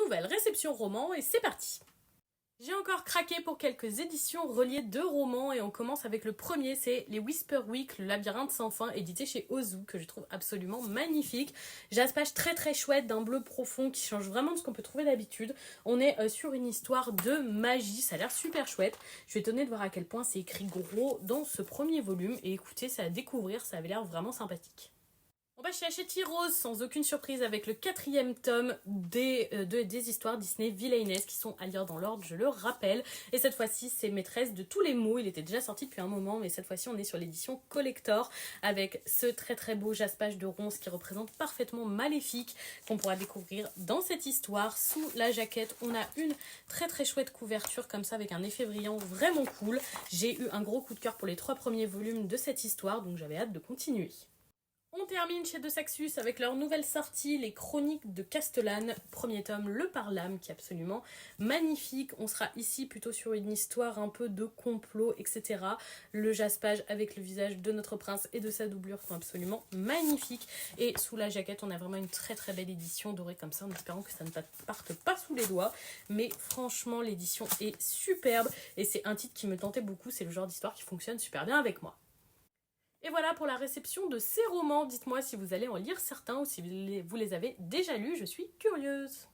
nouvelle réception roman et c'est parti. J'ai encore craqué pour quelques éditions reliées de romans et on commence avec le premier, c'est les Whisper Week, le labyrinthe sans fin, édité chez Ozu, que je trouve absolument magnifique. Jaspage très très chouette, d'un bleu profond qui change vraiment de ce qu'on peut trouver d'habitude. On est sur une histoire de magie, ça a l'air super chouette. Je suis étonnée de voir à quel point c'est écrit gros dans ce premier volume et écoutez, c'est à découvrir, ça avait l'air vraiment sympathique. On va chez Hachette Rose sans aucune surprise avec le 4e tome des histoires Disney vilainesques qui sont à lire dans l'ordre, je le rappelle. Et cette fois-ci, c'est Maîtresse de tous les mots. Il était déjà sorti depuis un moment, mais cette fois-ci, on est sur l'édition collector avec ce très très beau jaspage de ronces qui représente parfaitement Maléfique qu'on pourra découvrir dans cette histoire. Sous la jaquette, on a une très très chouette couverture comme ça avec un effet brillant vraiment cool. J'ai eu un gros coup de cœur pour les 3 premiers volumes de cette histoire, donc j'avais hâte de continuer. On termine chez De Saxus avec leur nouvelle sortie, les Chroniques de Castellane, premier tome, Le Parlam, qui est absolument magnifique. On sera ici plutôt sur une histoire un peu de complot, etc. Le jaspage avec le visage de notre prince et de sa doublure sont absolument magnifiques. Et sous la jaquette, on a vraiment une très très belle édition dorée comme ça, en espérant que ça ne parte pas sous les doigts. Mais franchement, l'édition est superbe et c'est un titre qui me tentait beaucoup. C'est le genre d'histoire qui fonctionne super bien avec moi. Et voilà pour la réception de ces romans. Dites-moi si vous allez en lire certains ou si vous les avez déjà lus, je suis curieuse.